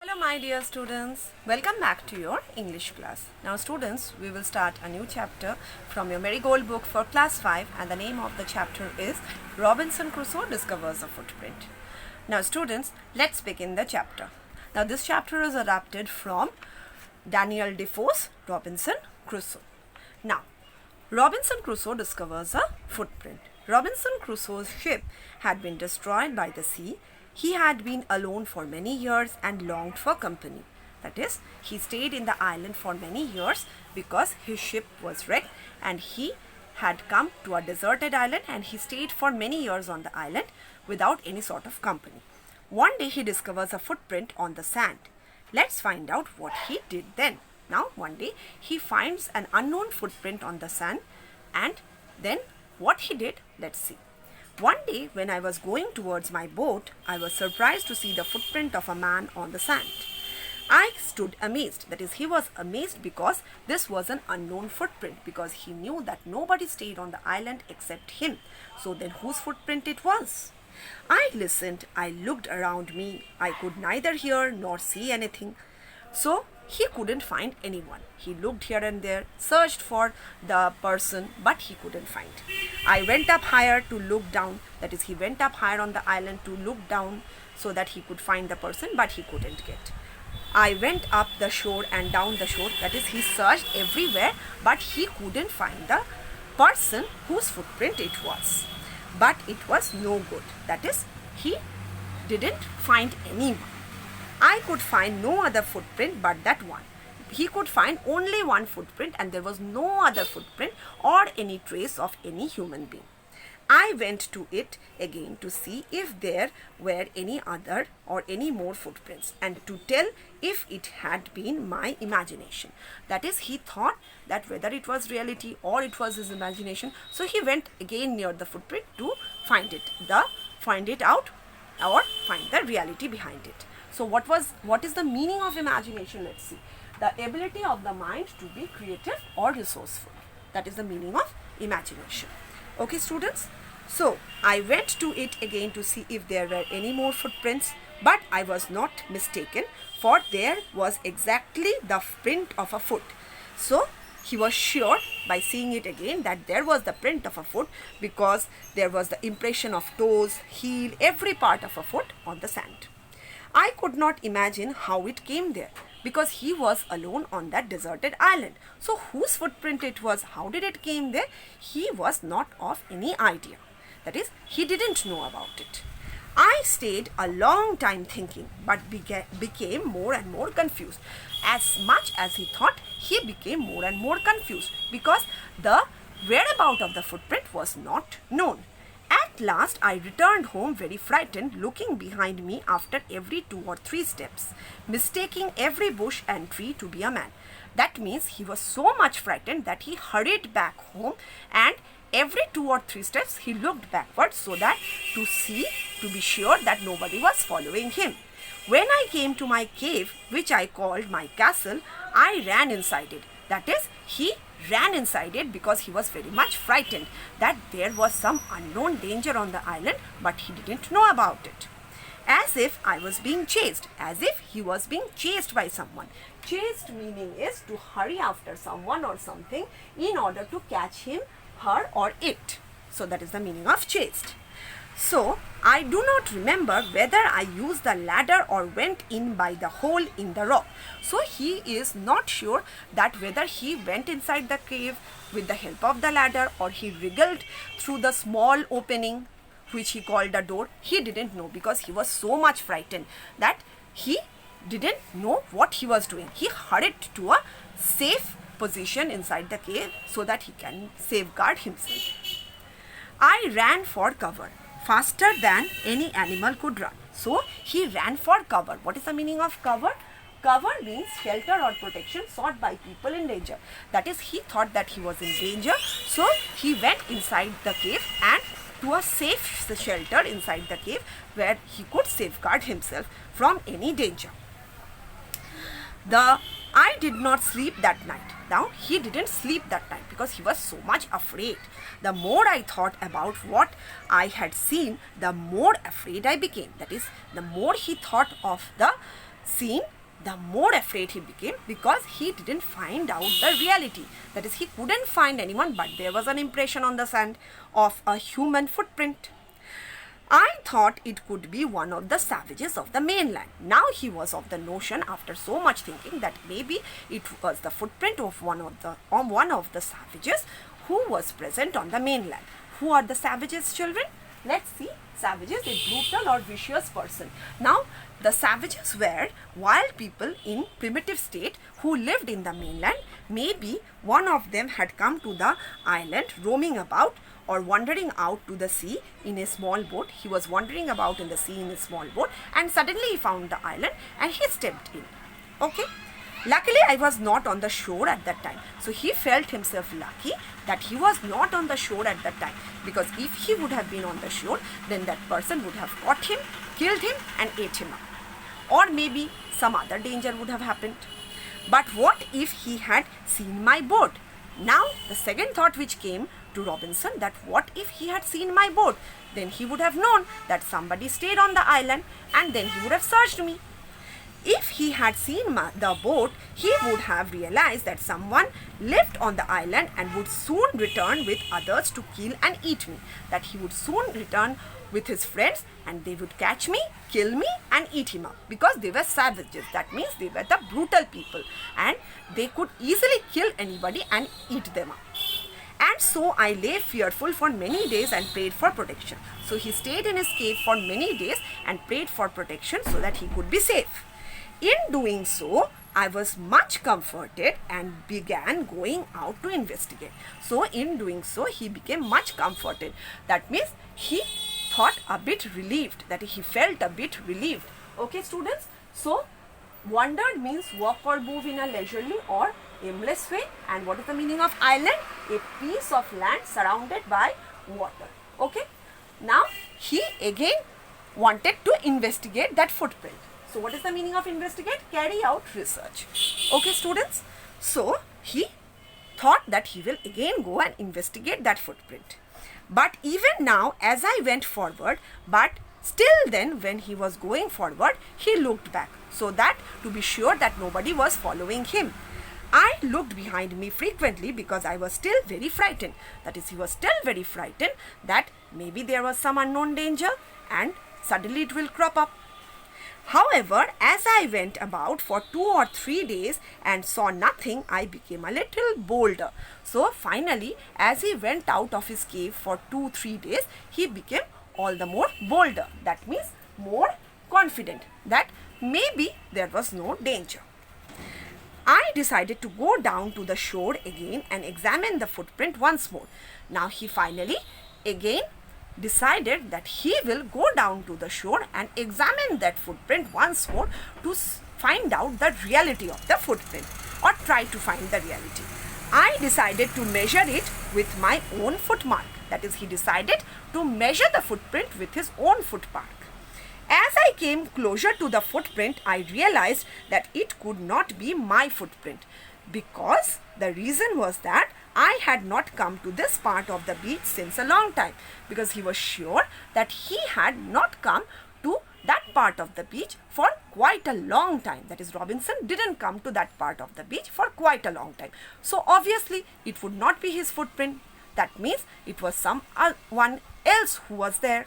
Hello my dear students, welcome back to your English class. Now students, we will start a new chapter from your Marigold book for class 5 and the name of the chapter is Robinson Crusoe Discovers a Footprint. Now students, let's begin the chapter. Now this chapter is adapted from Daniel Defoe's Robinson Crusoe. Now, Robinson Crusoe discovers a footprint. Robinson Crusoe's ship had been destroyed by the sea. He had been alone for many years and longed for company. That is, he stayed in the island for many years because his ship was wrecked and he had come to a deserted island and he stayed for many years on the island without any sort of company. One day he discovers a footprint on the sand. Let's find out what he did then. Now, one day he finds an unknown footprint on the sand and then what he did, let's see. One day when I was going towards my boat, I was surprised to see the footprint of a man on the sand. I stood amazed. That is, he was amazed because this was an unknown footprint because he knew that nobody stayed on the island except him. So then whose footprint it was? I listened. I looked around me. I could neither hear nor see anything. So he couldn't find anyone. He looked here and there, searched for the person, but he couldn't find. I went up higher to look down. That is, he went up higher on the island to look down so that he could find the person, but he couldn't get. I went up the shore and down the shore. That is, he searched everywhere, but he couldn't find the person whose footprint it was. But it was no good. That is, he didn't find anyone. I could find no other footprint but that one. He could find only one footprint and there was no other footprint or any trace of any human being. I went to it again to see if there were any other or any more footprints and to tell if it had been my imagination. That is, he thought that whether it was reality or it was his imagination. So he went again near the footprint to find it out or find the reality behind it. So what is the meaning of imagination? Let's see. The ability of the mind to be creative or resourceful. That is the meaning of imagination. Okay, students? So I went to it again to see if there were any more footprints, but I was not mistaken, for there was exactly the print of a foot. So he was sure by seeing it again that there was the print of a foot because there was the impression of toes, heel, every part of a foot on the sand. I could not imagine how it came there because he was alone on that deserted island. So whose footprint it was, how did it came there? He was not of any idea. That is, he didn't know about it. I stayed a long time thinking but became more and more confused. As much as he thought, he became more and more confused because the whereabout of the footprint was not known. At last, I returned home very frightened, looking behind me after every 2 or 3 steps, mistaking every bush and tree to be a man. That means he was so much frightened that he hurried back home and every 2 or 3 steps he looked backwards so that to be sure that nobody was following him. When I came to my cave, which I called my castle, I ran inside it. That is, he ran inside it because he was very much frightened that there was some unknown danger on the island, but he didn't know about it. As if I was being chased, as if he was being chased by someone. Chased meaning is to hurry after someone or something in order to catch him, her or it. So that is the meaning of chased. So, I do not remember whether I used the ladder or went in by the hole in the rock. So, he is not sure that whether he went inside the cave with the help of the ladder or he wriggled through the small opening which he called a door. He didn't know because he was so much frightened that he didn't know what he was doing. He hurried to a safe position inside the cave so that he can safeguard himself. I ran for cover, faster than any animal could run. So he ran for cover. What is the meaning of cover? Cover means shelter or protection sought by people in danger. That is, he thought that he was in danger. So he went inside the cave and to a safe shelter inside the cave where he could safeguard himself from any danger. I did not sleep that night. Now, he didn't sleep that night because he was so much afraid. The more I thought about what I had seen, the more afraid I became. That is, the more he thought of the scene, the more afraid he became, because he didn't find out the reality. That is, he couldn't find anyone, but there was an impression on the sand of a human footprint. I thought it could be one of the savages of the mainland. Now he was of the notion, after so much thinking, that maybe it was the footprint of one of the savages who was present on the mainland. Who are the savages, children? Let's see. Savages, a brutal or vicious person. Now, the savages were wild people in primitive state who lived in the mainland. Maybe one of them had come to the island roaming about or wandering out to the sea in a small boat. He was wandering about in the sea in a small boat, and suddenly he found the island and he stepped in. Okay. Luckily, I was not on the shore at that time. So he felt himself lucky that he was not on the shore at that time. Because if he would have been on the shore, then that person would have caught him, killed him and ate him up. Or maybe some other danger would have happened. But what if he had seen my boat? Now, the second thought which came to Robinson, that what if he had seen my boat? Then he would have known that somebody stayed on the island, and then he would have searched me. If he had seen the boat, he would have realized that someone lived on the island and would soon return with others to kill and eat me. That he would soon return with his friends and they would catch me, kill me and eat him up. Because they were savages. That means they were the brutal people and they could easily kill anybody and eat them up. And so I lay fearful for many days and prayed for protection. So he stayed in his cave for many days and prayed for protection so that he could be safe. In doing so, I was much comforted and began going out to investigate. So in doing so, he became much comforted. That means he thought a bit relieved, that he felt a bit relieved. Okay, students? So, wandered means walk or move in a leisurely or aimless way. And what is the meaning of island? A piece of land surrounded by water. Okay? Now, he again wanted to investigate that footprint. So, what is the meaning of investigate? Carry out research. Okay, students? So, he thought that he will again go and investigate that footprint. But even now, as I went forward, but still then when he was going forward, he looked back, so that to be sure that nobody was following him. I looked behind me frequently because I was still very frightened. That is, he was still very frightened that maybe there was some unknown danger and suddenly it will crop up. However, as I went about for 2 or 3 days and saw nothing, I became a little bolder. So finally, as he went out of his cave for 2-3 days, he became all the more bolder. That means more confident that maybe there was no danger. I decided to go down to the shore again and examine the footprint once more. Now he finally again decided that he will go down to the shore and examine that footprint once more to find out the reality of the footprint, or try to find the reality. I decided to measure it with my own footmark. That is, he decided to measure the footprint with his own footmark. As I came closer to the footprint, I realized that it could not be my footprint, because the reason was that I had not come to this part of the beach since a long time, because he was sure that he had not come to that part of the beach for quite a long time. That is, Robinson didn't come to that part of the beach for quite a long time. So obviously it would not be his footprint. That means it was someone else who was there.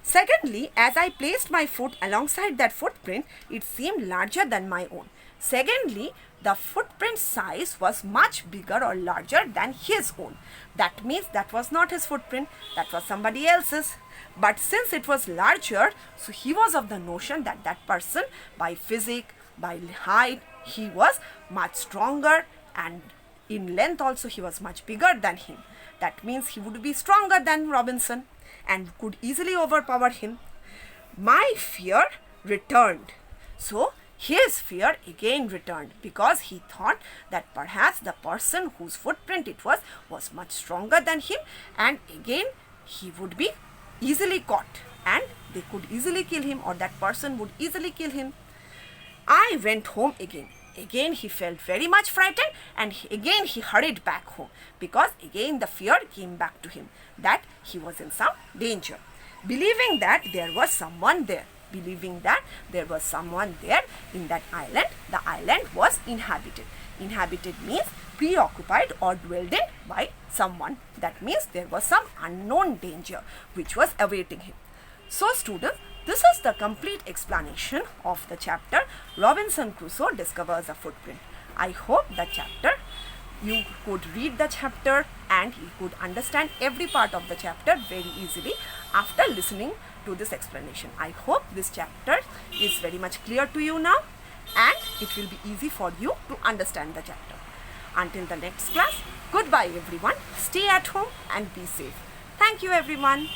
Secondly, as I placed my foot alongside that footprint, it seemed larger than my own. Secondly, the footprint size was much bigger or larger than his own. That means that was not his footprint, that was somebody else's. But since it was larger, so he was of the notion that that person, by physique, by height, he was much stronger, and in length also he was much bigger than him. That means he would be stronger than Robinson and could easily overpower him. My fear returned. So his fear again returned, because he thought that perhaps the person whose footprint it was much stronger than him, and again he would be easily caught and they could easily kill him, or that person would easily kill him. I went home again. Again he felt very much frightened, and again he hurried back home, because again the fear came back to him that he was in some danger. Believing that there was someone there, believing that there was someone there in that island. The island was inhabited. Inhabited means preoccupied or dwelled in by someone. That means there was some unknown danger which was awaiting him. So students, this is the complete explanation of the chapter Robinson Crusoe Discovers a Footprint. I hope the chapter, you could read the chapter and you could understand every part of the chapter very easily after listening to this explanation. I hope this chapter is very much clear to you now and it will be easy for you to understand the chapter. Until the next class, goodbye everyone. Stay at home and be safe. Thank you everyone.